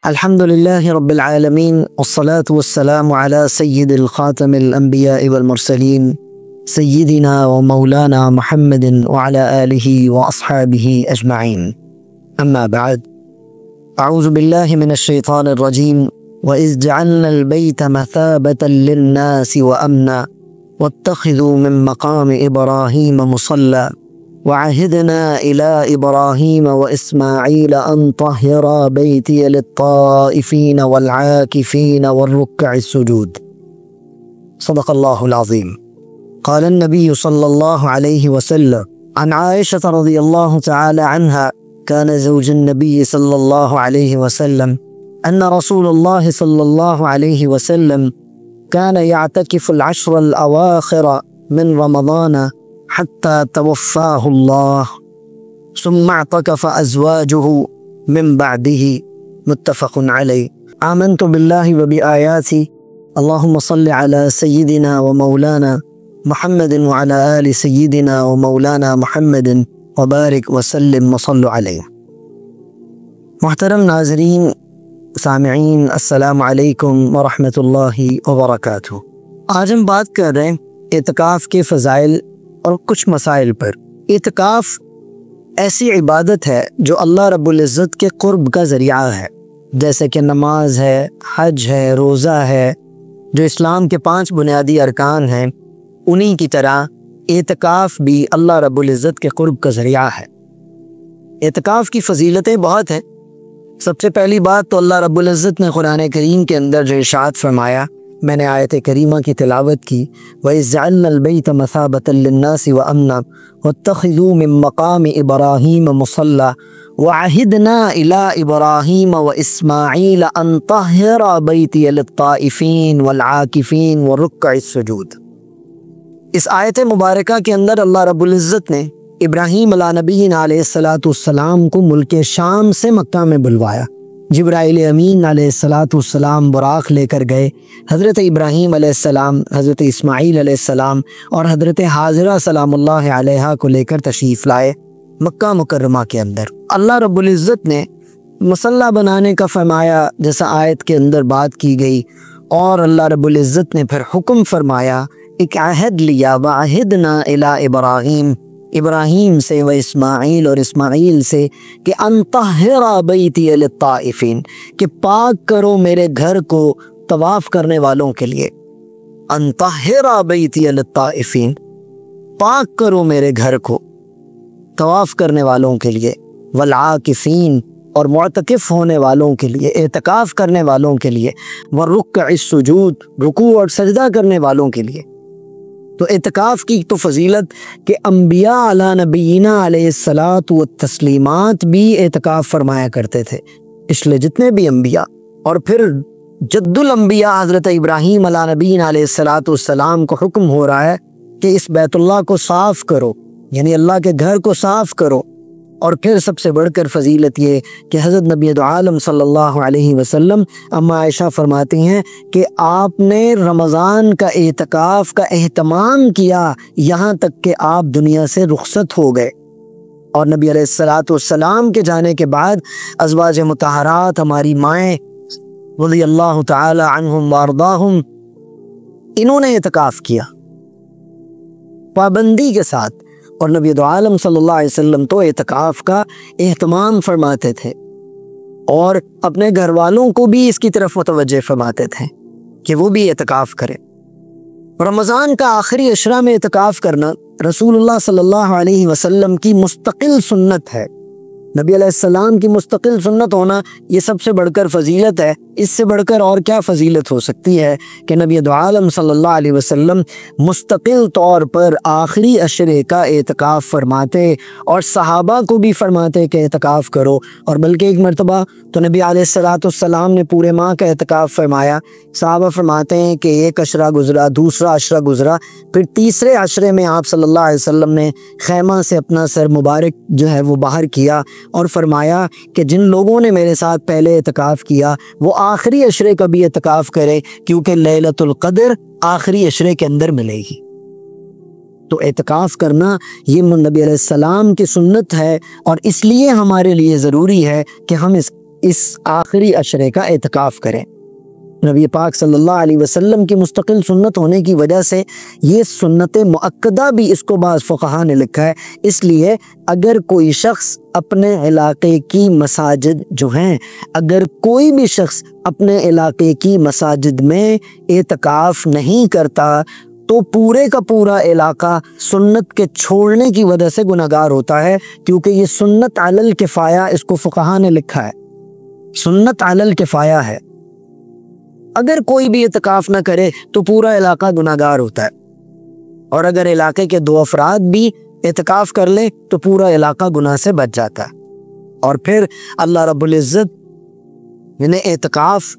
الحمد لله رب العالمين والصلاة والسلام على سيد الخاتم الأنبياء والمرسلين سيدنا ومولانا محمد وعلى آله وأصحابه أجمعين. أما بعد، أعوذ بالله من الشيطان الرجيم. وإذ جعلنا البيت مثابة للناس وأمنا واتخذوا من مقام إبراهيم مصلى وعهدنا إلى إبراهيم وإسماعيل أن طهرا بيتي للطائفين والعاكفين والركع السجود. صدق الله العظيم. قال النبي صلى الله عليه وسلم عن عائشة رضي الله تعالى عنها كان زوج النبي صلى الله عليه وسلم أن رسول الله صلى الله عليه وسلم كان يعتكف العشر الأواخر من رمضان حتى توفاه الله ثم اعتكف أزواجه من بعده. متفق عليه. آمنت بالله وبآياته. اللهم صل على سيدنا ومولانا محمد وعلى آل سيدنا ومولانا محمد وبارک وسلم وصلوا علیہ. محترم ناظرین سامعین، السلام علیکم ورحمۃ اللہ وبرکاتہ. آج ہم بات کر رہے ہیں اعتکاف کے فضائل اور کچھ مسائل پر. اعتکاف ایسی عبادت ہے جو اللہ رب العزت کے قرب کا ذریعہ ہے، جیسے کہ نماز ہے، حج ہے، روزہ ہے، جو اسلام کے 5 بنیادی ارکان ہیں. انہی کی طرح اعتکاف بھی اللہ رب العزت کے قرب کا ذریعہ ہے. اعتکاف کی فضیلتیں بہت ہیں. سب سے پہلی بات تو اللہ رب العزت نے قرآن کریم کے اندر جو ارشاد فرمایا، میں نے آیت کریمہ کی تلاوت کی، وَإِذْ جَعَلْنَا الْبَيْتَ مَثَابَةً لِلنَّاسِ وَأَمْنًا وَاتَّخِذُوا مِن مَّقَامِ إِبْرَاهِيمَ مُصَلًّى وَعَهِدْنَا إِلَىٰ إِبْرَاهِيمَ وَإِسْمَاعِيلَ أَن طَهِّرَا بَيْتِيَ لِلطَّائِفِينَ وَالْعَاكِفِينَ وَالرُّكَّعِ السُّجُودِ. اس آیت مبارکہ کے اندر اللہ رب العزت نے ابراہیم علیہ نبینا علیہ السلام کو ملک شام سے مکہ میں بلوایا. جبرائیل امین علیہ السلام براق لے کر گئے. حضرت ابراہیم علیہ السلام، حضرت اسماعیل علیہ السلام اور حضرت حاجرہ سلام اللہ علیہا کو لے کر تشریف لائے مکہ مکرمہ کے اندر. اللہ رب العزت نے مصلی بنانے کا فرمایا جیسا آیت کے اندر بات کی گئی، اور اللہ رب العزت نے پھر حکم فرمایا، ایک عہد لیا، وعہدنا الی ابراہیم، ابراہیم سے، و اسماعیل اور اسماعیل سے، کہ ان طہرا بیتی للطائفین، کہ پاک کرو میرے گھر کو طواف کرنے والوں کے لیے. ان طہرا بیتی للطائفین، پاک کرو میرے گھر کو طواف کرنے والوں کے لیے، والعاکفین اور معتکف ہونے والوں کے لیے، اعتکاف کرنے والوں کے لیے، والرکع السجود، رکوع اور سجدہ کرنے والوں کے لیے. تو اعتکاف کی تو فضیلت کہ انبیاء علی نبینا علیہ الصلاۃ والتسلیمات بھی اعتکاف فرمایا کرتے تھے. اس لیے جتنے بھی انبیاء، اور پھر جد الانبیاء حضرت ابراہیم علی نبینا علیہ الصلاۃ والسلام کو حکم ہو رہا ہے کہ اس بیت اللہ کو صاف کرو، یعنی اللہ کے گھر کو صاف کرو. اور پھر سب سے بڑھ کر فضیلت یہ کہ حضرت نبی دو عالم صلی اللہ علیہ وسلم اما عائشہ فرماتی ہیں کہ آپ نے رمضان کا اعتکاف کا اہتمام کیا یہاں تک کہ آپ دنیا سے رخصت ہو گئے. اور نبی علیہ الصلاۃ والسلام کے جانے کے بعد ازواج مطہرات، ہماری مائیں رضی اللہ تعالی عنہم وارضاہم، انہوں نے اعتکاف کیا پابندی کے ساتھ. اور نبی دو عالم صلی اللہ علیہ وسلم تو اعتکاف کا اہتمام فرماتے تھے، اور اپنے گھر والوں کو بھی اس کی طرف متوجہ فرماتے تھے کہ وہ بھی اعتکاف کریں. رمضان کا آخری عشرہ میں اعتکاف کرنا رسول اللہ صلی اللہ علیہ وسلم کی مستقل سنت ہے. نبی علیہ السلام کی مستقل سنت ہونا یہ سب سے بڑھ کر فضیلت ہے. اس سے بڑھ کر اور کیا فضیلت ہو سکتی ہے کہ نبی دو عالم صلی اللہ علیہ وسلم مستقل طور پر آخری عشرے کا اعتکاف فرماتے، اور صحابہ کو بھی فرماتے کہ اعتکاف کرو. اور بلکہ ایک مرتبہ تو نبی علیہ السلام نے پورے ماہ کا اعتکاف فرمایا. صحابہ فرماتے ہیں کہ ایک عشرہ گزرا، دوسرا عشرہ گزرا، پھر تیسرے عشرے میں آپ صلی اللہ علیہ وسلم نے خیمہ سے اپنا سر مبارک جو ہے وہ باہر کیا اور فرمایا کہ جن لوگوں نے میرے ساتھ پہلے اعتکاف کیا وہ آخری عشرے کا بھی اعتکاف کرے، کیونکہ لیلۃ القدر آخری عشرے کے اندر ملے گی. تو اعتکاف کرنا یہ نبی علیہ السلام کی سنت ہے، اور اس لیے ہمارے لیے ضروری ہے کہ ہم اس اس آخری عشرے کا اعتکاف کریں۔ نبی پاک صلی اللہ علیہ وسلم کی مستقل سنت ہونے کی وجہ سے یہ سنت مؤکدہ بھی اس کو بعض فقہا نے لکھا ہے۔ اس لیے اگر کوئی شخص اپنے علاقے کی مساجد جو ہیں، اگر کوئی بھی شخص اپنے علاقے کی مساجد میں اعتکاف نہیں کرتا تو پورے کا پورا علاقہ سنت کے چھوڑنے کی وجہ سے گناہگار ہوتا ہے، کیونکہ یہ سنت علی الکفایہ اس کو فقہا نے لکھا ہے، سنت علی الکفایہ ہے۔ اگر کوئی بھی اعتکاف نہ کرے تو پورا علاقہ گناہگار ہوتا ہے، اور اگر علاقے کے 2 افراد بھی اعتکاف کر لیں تو پورا علاقہ گناہ سے بچ جاتا ہے۔ اور پھر اللہ رب العزت نے اعتکاف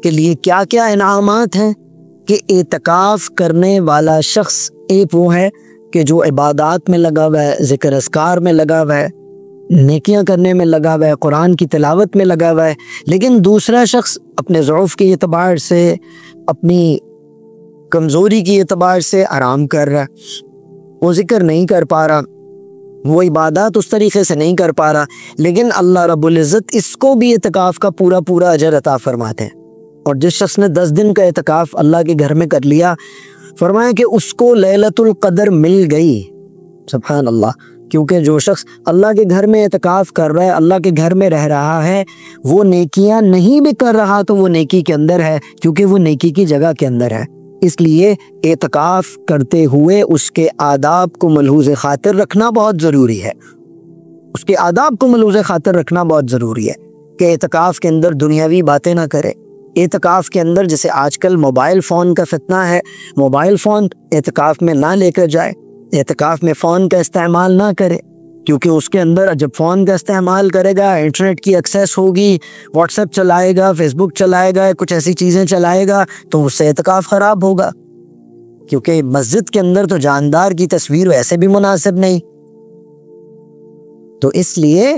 کے لیے کیا کیا انعامات ہیں کہ اعتکاف کرنے والا شخص ایک وہ ہے کہ جو عبادات میں لگا ہوا ہے، ذکر اذکار میں لگا ہوا ہے، نیکیاں کرنے میں لگا ہوا ہے، قرآن کی تلاوت میں لگا ہوا ہے، لیکن دوسرا شخص اپنے ضعف کے اعتبار سے، اپنی کمزوری کی اعتبار سے آرام کر رہا ہے، وہ ذکر نہیں کر پا رہا، وہ عبادات اس طریقے سے نہیں کر پا رہا، لیکن اللہ رب العزت اس کو بھی اعتکاف کا پورا پورا اجر عطا فرماتے ہیں۔ اور جس شخص نے 10 دن کا اعتکاف اللہ کے گھر میں کر لیا، فرمایا کہ اس کو لیلۃ القدر مل گئی۔ سبحان اللہ، کیونکہ جو شخص اللہ کے گھر میں اعتکاف کر رہا ہے، اللہ کے گھر میں رہ رہا ہے، وہ نیکیاں نہیں بھی کر رہا تو وہ نیکی کے اندر ہے، کیونکہ وہ نیکی کی جگہ کے اندر ہے۔ اس لیے اعتکاف کرتے ہوئے اس کے آداب کو ملحوظ خاطر رکھنا بہت ضروری ہے، اس کے آداب کو ملحوظ خاطر رکھنا بہت ضروری ہے کہ اعتکاف کے اندر دنیاوی باتیں نہ کرے۔ اعتکاف کے اندر جیسے آج کل موبائل فون کا فتنہ ہے، موبائل فون اعتکاف میں نہ لے کر جائے، اعتکاف میں فون کا استعمال نہ کرے، کیونکہ اس کے اندر جب فون کا استعمال کرے گا، انٹرنیٹ کی ایکسیس ہوگی، واٹس ایپ چلائے گا، فیس بک چلائے گا، کچھ ایسی چیزیں چلائے گا تو اس سے اعتکاف خراب ہوگا، کیونکہ مسجد کے اندر تو جاندار کی تصویر ویسے بھی مناسب نہیں۔ تو اس لیے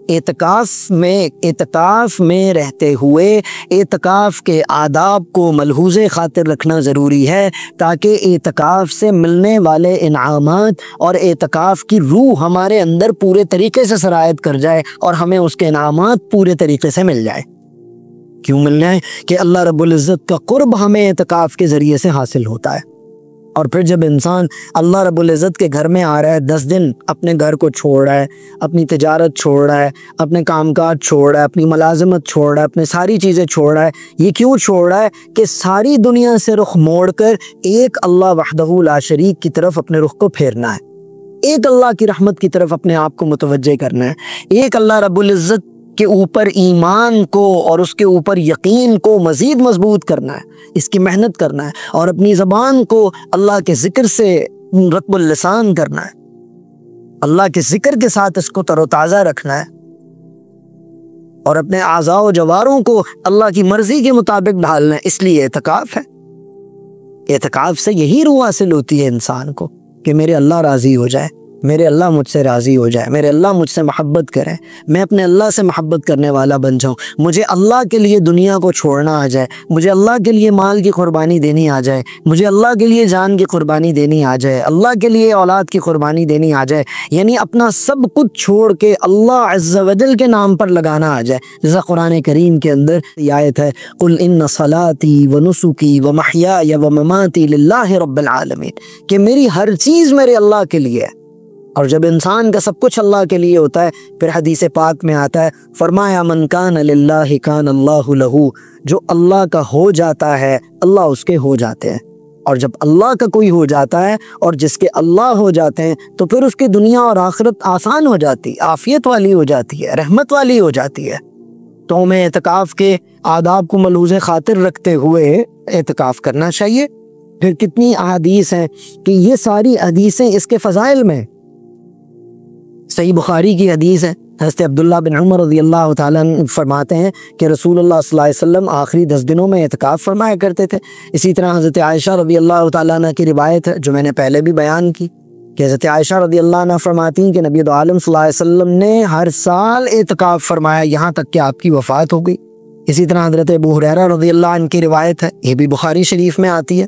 اعتکاف میں رہتے ہوئے اعتکاف کے آداب کو ملحوظ خاطر رکھنا ضروری ہے، تاکہ اعتکاف سے ملنے والے انعامات اور اعتکاف کی روح ہمارے اندر پورے طریقے سے سرایت کر جائے اور ہمیں اس کے انعامات پورے طریقے سے مل جائے۔ کیوں مل جائے؟ کہ اللہ رب العزت کا قرب ہمیں اعتکاف کے ذریعے سے حاصل ہوتا ہے۔ اور پھر جب انسان اللہ رب العزت کے گھر میں آ رہا ہے، 10 دن اپنے گھر کو چھوڑ رہا ہے، اپنی تجارت چھوڑ رہا ہے، اپنے کام کاج چھوڑ رہا ہے، اپنی ملازمت چھوڑ رہا ہے، اپنے ساری چیزیں چھوڑ رہا ہے، یہ کیوں چھوڑ رہا ہے؟ کہ ساری دنیا سے رخ موڑ کر ایک اللہ وحدہ لا شریک کی طرف اپنے رخ کو پھیرنا ہے، ایک اللہ کی رحمت کی طرف اپنے آپ کو متوجہ کرنا ہے، ایک اللہ رب العزت کے اوپر ایمان کو اور اس کے اوپر یقین کو مزید مضبوط کرنا ہے، اس کی محنت کرنا ہے، اور اپنی زبان کو اللہ کے ذکر سے رطب اللسان کرنا ہے، اللہ کے ذکر کے ساتھ اس کو تر و تازہ رکھنا ہے، اور اپنے اعضاء و جواروں کو اللہ کی مرضی کے مطابق ڈھالنا ہے۔ اس لیے اعتکاف ہے۔ اعتکاف سے یہی روح حاصل ہوتی ہے انسان کو کہ میرے اللہ راضی ہو جائے، میرے اللہ مجھ سے راضی ہو جائے، میرے اللہ مجھ سے محبت کرے، میں اپنے اللہ سے محبت کرنے والا بن جاؤں، مجھے اللہ کے لیے دنیا کو چھوڑنا آ جائے، مجھے اللہ کے لیے مال کی قربانی دینی آ جائے، مجھے اللہ کے لیے جان کی قربانی دینی آ جائے، اللہ کے لیے اولاد کی قربانی دینی آ جائے، یعنی اپنا سب کچھ چھوڑ کے اللہ عز و جل کے نام پر لگانا آ جائے۔ جیسا قرآن کریم کے اندر یہ آیت ہے، قل ان صلاتی و نسکی و محیای و مماتی للہ رب العالمین، کہ میری ہر چیز میرے اللہ کے لیے ہے۔ اور جب انسان کا سب کچھ اللہ کے لیے ہوتا ہے، پھر حدیث پاک میں آتا ہے، فرمایا من کان للہ کان اللہ لہ، جو اللہ کا ہو جاتا ہے اللہ اس کے ہو جاتے ہیں، اور جب اللہ کا کوئی ہو جاتا ہے اور جس کے اللہ ہو جاتے ہیں تو پھر اس کی دنیا اور آخرت آسان ہو جاتی، عافیت والی ہو جاتی ہے، رحمت والی ہو جاتی ہے۔ تو ہمیں اعتکاف کے آداب کو ملحوظ خاطر رکھتے ہوئے اعتکاف کرنا چاہیے۔ پھر کتنی احادیث ہیں کہ یہ ساری حدیثیں اس کے فضائل میں، صحیح بخاری کی حدیث ہے، حضرت عبداللہ بن عمر رضی اللہ تعالیٰ عنہ فرماتے ہیں کہ رسول اللہ صلی اللہ علیہ وسلم آخری 10 دنوں میں اعتکاف فرمایا کرتے تھے۔ اسی طرح حضرت عائشہ رضی اللہ تعالیٰ عنہ کی روایت ہے جو میں نے پہلے بھی بیان کی کہ حضرت عائشہ رضی اللہ عنہ فرماتی ہیں کہ نبی دو عالم صلی اللہ علیہ وسلم نے ہر سال اعتکاف فرمایا یہاں تک کہ آپ کی وفات ہو گئی۔ اسی طرح حضرت ابو ہریرہ رضی اللہ عنہ کی روایت ہے، یہ بھی بخاری شریف میں آتی ہے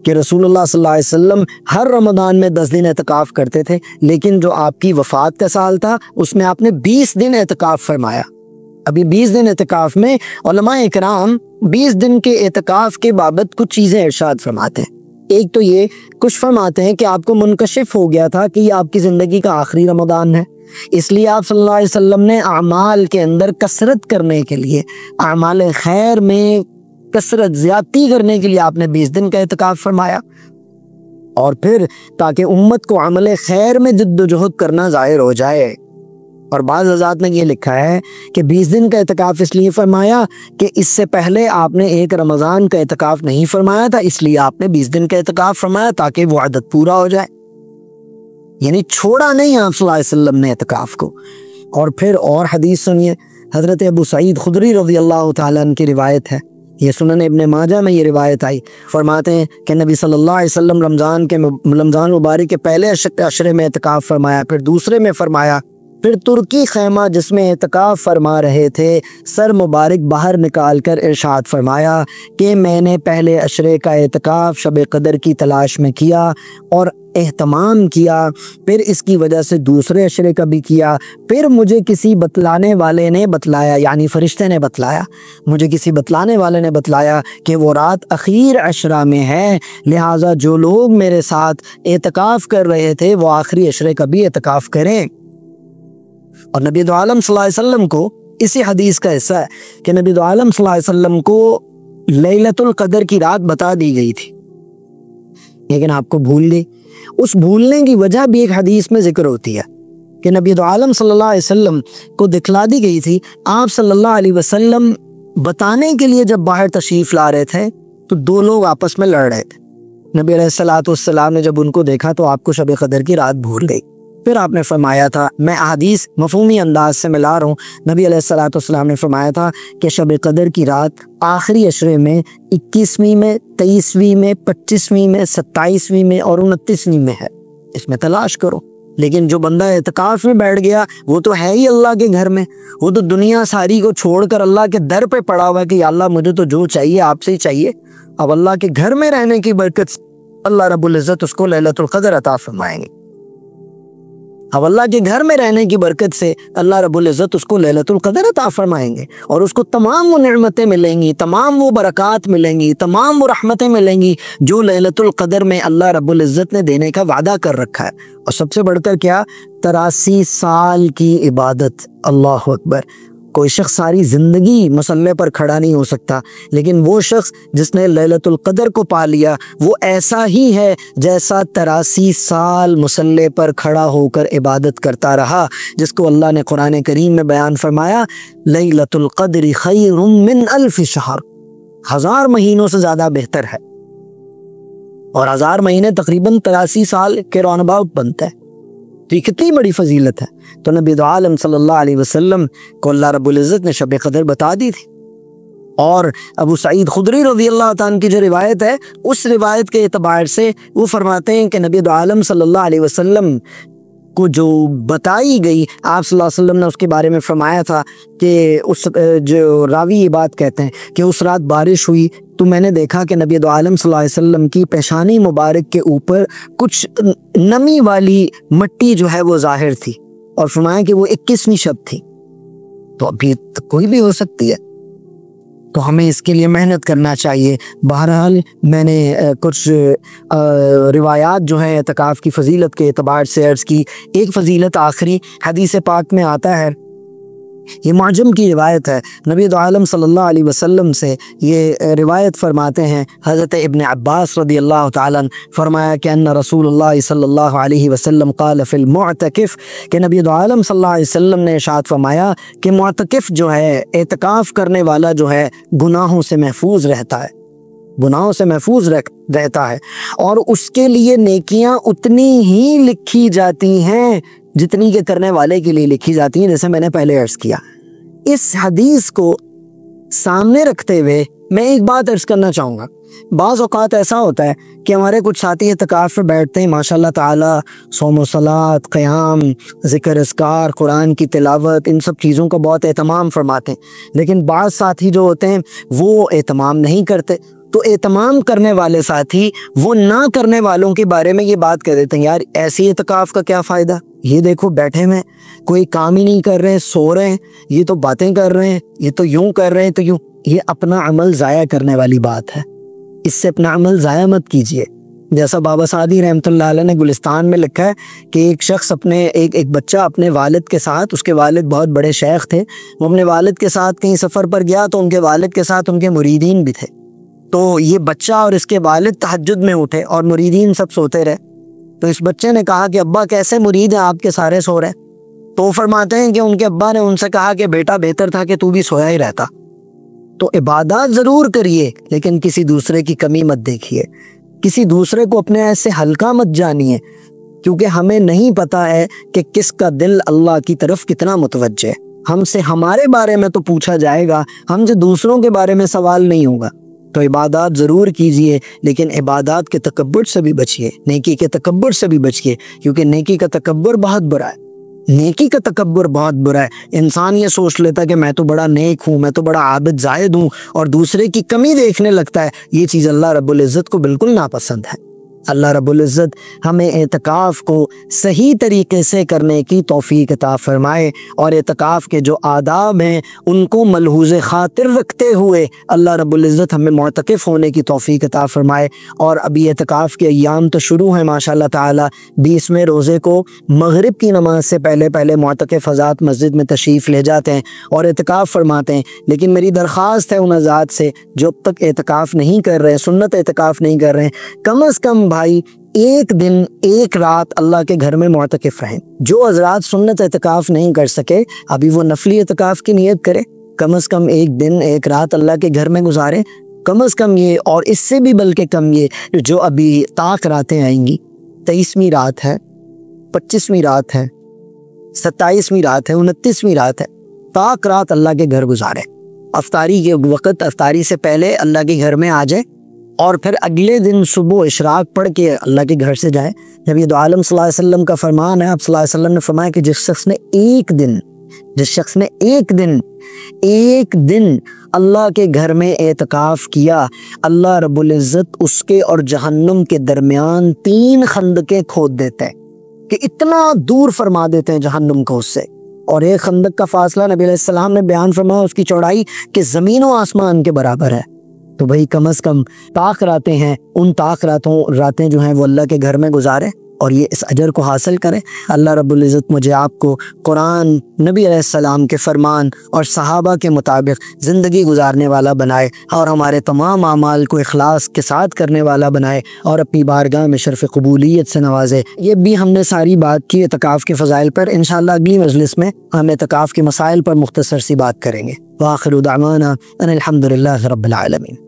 کہ رسول اللہ صلی اللہ علیہ وسلم ہر رمضان میں 10 دن اعتکاف کرتے تھے، لیکن جو آپ کی وفات کا سال تھا اس میں آپ نے 20 دن اعتکاف فرمایا۔ ابھی 20 دن اعتکاف میں علماء اکرام 20 دن کے اعتکاف کے بابت کچھ چیزیں ارشاد فرماتے ہیں۔ ایک تو یہ کچھ فرماتے ہیں کہ آپ کو منکشف ہو گیا تھا کہ یہ آپ کی زندگی کا آخری رمضان ہے، اس لیے آپ صلی اللہ علیہ وسلم نے اعمال کے اندر کثرت کرنے کے لیے، اعمال خیر میں کثرت زیادتی کرنے کے لیے آپ نے 20 دن کا اعتکاف فرمایا، اور پھر تاکہ امت کو عمل خیر میں جد و جہد کرنا ظاہر ہو جائے۔ اور بعض حضرات نے یہ لکھا ہے کہ 20 دن کا اعتکاف اس لیے فرمایا کہ اس سے پہلے آپ نے ایک رمضان کا اعتکاف نہیں فرمایا تھا، اس لیے آپ نے 20 دن کا اعتکاف فرمایا تاکہ وہ عدد پورا ہو جائے، یعنی چھوڑا نہیں آپ صلی اللہ علیہ وسلم نے اعتکاف کو۔ اور پھر اور حدیث سنیے، حضرت ابو سعید خدری رضی اللہ تعالیٰ عنہ کی روایت ہے، یہ سنن ابن ماجہ میں یہ روایت آئی، فرماتے ہیں کہ نبی صلی اللہ علیہ وسلم رمضان مبارک کے پہلے عشرے میں اعتکاف فرمایا، پھر دوسرے میں فرمایا، پھر ترکی خیمہ جس میں اعتکاف فرما رہے تھے سر مبارک باہر نکال کر ارشاد فرمایا کہ میں نے پہلے عشرے کا اعتکاف شب قدر کی تلاش میں کیا اور اہتمام کیا، پھر اس کی وجہ سے دوسرے عشرے کا بھی کیا، پھر مجھے کسی بتلانے والے نے بتلایا، یعنی فرشتے نے بتلایا، مجھے کسی بتلانے والے نے بتلایا کہ وہ رات اخیر عشرہ میں ہے، لہٰذا جو لوگ میرے ساتھ اعتکاف کر رہے تھے وہ آخری عشرے کا بھی اعتکاف کریں۔ اور نبی دو عالم صلی اللہ علیہ وسلم کو اسی حدیث کا حصہ ہے کہ نبی دو عالم صلی اللہ علیہ وسلم کو لیلۃ القدر کی رات بتا دی گئی تھی، لیکن آپ کو بھول گئی۔ اس بھولنے کی وجہ بھی ایک حدیث میں ذکر ہوتی ہے کہ نبی دو عالم صلی اللہ علیہ وسلم کو دکھلا دی گئی تھی، آپ صلی اللہ علیہ وسلم بتانے کے لیے جب باہر تشریف لا رہے تھے تو دو لوگ آپس میں لڑ رہے تھے، نبی علیہ السلام نے جب ان کو دیکھا تو آپ کو شب قدر کی رات بھول گئی۔ پھر آپ نے فرمایا تھا، میں احادیث مفہومی انداز سے ملا رہا ہوں، نبی علیہ السلام نے فرمایا تھا کہ شب قدر کی رات آخری عشرے میں 21ویں میں، 23ویں میں، 25ویں میں، 27ویں میں اور 29ویں میں ہے، اس میں تلاش کرو۔ لیکن جو بندہ اعتکاف میں بیٹھ گیا وہ تو ہے ہی اللہ کے گھر میں، وہ تو دنیا ساری کو چھوڑ کر اللہ کے در پہ پڑا ہوا ہے کہ یا اللہ مجھے تو جو چاہیے آپ سے ہی چاہیے۔ اب اللہ کے گھر میں رہنے کی برکت سے اللہ رب العزت اس کو لیلۃ القدر عطا فرمائیں گے، اب اللہ کے گھر میں رہنے کی برکت سے اللہ رب العزت اس کو لیلۃ القدر عطا فرمائیں گے، اور اس کو تمام وہ نعمتیں ملیں گی، تمام وہ برکات ملیں گی، تمام وہ رحمتیں ملیں گی جو لیلۃ القدر میں اللہ رب العزت نے دینے کا وعدہ کر رکھا ہے۔ اور سب سے بڑھ کر کیا؟ 83 سال کی عبادت، اللہ اکبر۔ کوئی شخص ساری زندگی مصلے پر کھڑا نہیں ہو سکتا، لیکن وہ شخص جس نے لیلۃ القدر کو پا لیا وہ ایسا ہی ہے جیسا 83 سال مصلے پر کھڑا ہو کر عبادت کرتا رہا، جس کو اللہ نے قرآن کریم میں بیان فرمایا لیلۃ القدر خیر من 1000 شہر، 1000 مہینوں سے زیادہ بہتر ہے، اور 1000 مہینے تقریباً 83 سال کے راؤنڈ اباؤٹ بنتا ہے، تو یہ کتنی بڑی فضیلت ہے۔ تو نبی دو عالم صلی اللہ علیہ وسلم کو اللہ رب العزت نے شب قدر بتا دی تھی۔ اور ابو سعید خدری رضی اللہ تعالیٰ عنہ کی جو روایت ہے، اس روایت کے اعتبار سے وہ فرماتے ہیں کہ نبی دو عالم صلی اللہ علیہ وسلم کو جو بتائی گئی، آپ صلی اللہ علیہ وسلم نے اس کے بارے میں فرمایا تھا کہ اس جو راوی یہ بات کہتے ہیں کہ اس رات بارش ہوئی تو میں نے دیکھا کہ نبی دو عالم صلی اللہ علیہ وسلم کی پیشانی مبارک کے اوپر کچھ نمی والی مٹی جو ہے وہ ظاہر تھی، اور فرمایا کہ وہ 21ویں شب تھی، تو ابھی کوئی بھی ہو سکتی ہے، تو ہمیں اس کے لیے محنت کرنا چاہیے۔ بہرحال میں نے کچھ روایات جو ہیں اعتکاف کی فضیلت کے اعتبار سے عرض کی۔ ایک فضیلت آخری حدیث پاک میں آتا ہے، یہ معجم کی روایت ہے، نبی دو عالم صلی اللہ علیہ وسلم سے یہ روایت فرماتے ہیں حضرت ابن عباس رضی اللہ تعالیٰ عنہ، فرمایا کہ ان رسول اللہ صلی اللہ علیہ وسلم قال فی المعتکف، کہ نبی دو عالم صلی اللہ علیہ وسلم نے ارشاد فرمایا کہ معتکف جو ہے، اعتکاف کرنے والا جو ہے، گناہوں سے محفوظ رہتا ہے، گناہوں سے محفوظ رہتا ہے، اور اس کے لیے نیکیاں اتنی ہی لکھی جاتی ہیں جتنی کہ کرنے والے کے لیے لکھی جاتی ہیں، جیسے میں نے پہلے عرض کیا۔ اس حدیث کو سامنے رکھتے ہوئے میں ایک بات عرض کرنا چاہوں گا، بعض اوقات ایسا ہوتا ہے کہ ہمارے کچھ ساتھی اعتکاف پہ بیٹھتے ہیں، ماشاء اللہ تعالیٰ صوم و صلاۃ، قیام، ذکر اذکار، قرآن کی تلاوت، ان سب چیزوں کا بہت اہتمام فرماتے ہیں، لیکن بعض ساتھی جو ہوتے ہیں وہ اہتمام نہیں کرتے، تو اہتمام کرنے والے ساتھی وہ نہ کرنے والوں کے بارے میں یہ بات کہہ دیتے ہیں، یار ایسی اعتکاف کا کیا فائدہ، یہ دیکھو بیٹھے میں کوئی کام ہی نہیں کر رہے ہیں، سو رہے ہیں، یہ تو باتیں کر رہے ہیں، یہ تو یوں کر رہے ہیں تو یوں. یہ اپنا عمل ضائع کرنے والی بات ہے. اس سے اپنا عمل ضائع مت کیجیے. جیسا بابا سعدی رحمۃ اللہ علیہ نے گلستان میں لکھا ہے کہ ایک شخص ایک بچہ اپنے والد کے ساتھ، اس کے والد بہت بڑے شیخ تھے، وہ اپنے والد کے ساتھ کہیں سفر پر گیا تو ان کے والد کے ساتھ ان کے مریدین بھی تھے. تو یہ بچہ اور اس کے والد تہجد میں اٹھے اور مریدین سب سوتے رہے. تو اس بچے نے کہا کہ ابا کیسے مرید ہیں آپ کے سارے سو رہے؟ تو فرماتے ہیں کہ ان کے ابا نے ان سے کہا کہ بیٹا بہتر تھا کہ تو بھی سویا ہی رہتا. تو عبادات ضرور کریے لیکن کسی دوسرے کی کمی مت دیکھیے، کسی دوسرے کو اپنے ایسے ہلکا مت جانیے، کیونکہ ہمیں نہیں پتا ہے کہ کس کا دل اللہ کی طرف کتنا متوجہ ہے. ہم سے ہمارے بارے میں تو پوچھا جائے گا، ہم سے دوسروں کے بارے میں سوال نہیں ہوگا. تو عبادات ضرور کیجئے لیکن عبادات کے تکبر سے بھی بچیے، نیکی کے تکبر سے بھی بچیے، کیونکہ نیکی کا تکبر بہت برا ہے. نیکی کا تکبر بہت برا ہے. انسان یہ سوچ لیتا کہ میں تو بڑا نیک ہوں، میں تو بڑا عابد زاہد ہوں، اور دوسرے کی کمی دیکھنے لگتا ہے. یہ چیز اللہ رب العزت کو بالکل ناپسند ہے. اللہ رب العزت ہمیں اعتکاف کو صحیح طریقے سے کرنے کی توفیق عطا فرمائے، اور اعتکاف کے جو آداب ہیں ان کو ملحوظ خاطر رکھتے ہوئے اللہ رب العزت ہمیں معتکف ہونے کی توفیق عطا فرمائے. اور ابھی اعتکاف کے ایام تو شروع ہیں ماشاءاللہ تعالی. 20ویں روزے کو مغرب کی نماز سے پہلے معتکف حضرات مسجد میں تشریف لے جاتے ہیں اور اعتکاف فرماتے ہیں. لیکن میری درخواست ہے ان حضرات سے جو اب تک اعتکاف نہیں کر رہے ہیں، سنت اعتکاف نہیں کر رہے ہیں، کم از کم بھائی ایک دن ایک رات اللہ کے گھر میں معتکف رہیں. جو حضرات سنت اعتکاف نہیں کر سکے ابھی وہ نفلی اعتکاف کی نیت کرے، کم از کم ایک دن ایک رات اللہ کے گھر میں گزارے. کم از کم یہ، اور اس سے بھی بلکہ کم یہ جو ابھی طاق راتیں آئیں گی، 23ویں رات ہے، 25ویں رات ہے، 27ویں رات ہے، 29ویں رات ہے، طاق رات اللہ کے گھر گزارے. افطاری کے وقت افطاری سے پہلے اللہ کے گھر میں آ جائے اور پھر اگلے دن صبح اشراق پڑھ کے اللہ کے گھر سے جائے. جب یہ دو عالم صلی اللہ علیہ وسلم کا فرمان ہے، آپ صلی اللہ علیہ وسلم نے فرمایا کہ جس شخص نے ایک دن اللہ کے گھر میں اعتکاف کیا، اللہ رب العزت اس کے اور جہنم کے درمیان 3 خندقیں کھود دیتے ہیں کہ اتنا دور فرما دیتے ہیں جہنم کو اس سے. اور ایک خندق کا فاصلہ نبی علیہ السلام نے بیان فرمایا اس کی چوڑائی کہ زمین و آسمان کے برابر ہے. تو بھائی کم از کم طاق راتیں ہیں، ان طاق راتیں جو ہیں وہ اللہ کے گھر میں گزارے اور یہ اس اجر کو حاصل کریں. اللہ رب العزت مجھے آپ کو قرآن، نبی علیہ السلام کے فرمان اور صحابہ کے مطابق زندگی گزارنے والا بنائے، اور ہمارے تمام اعمال کو اخلاص کے ساتھ کرنے والا بنائے، اور اپنی بارگاہ میں شرف قبولیت سے نوازے. یہ بھی ہم نے ساری بات کی اعتکاف کے فضائل پر. انشاءاللہ اگلی مجلس میں ہم اعتکاف کے مسائل پر مختصر سی بات کریں گے. وآخر دعوانا ان الحمد للہ رب العالمین.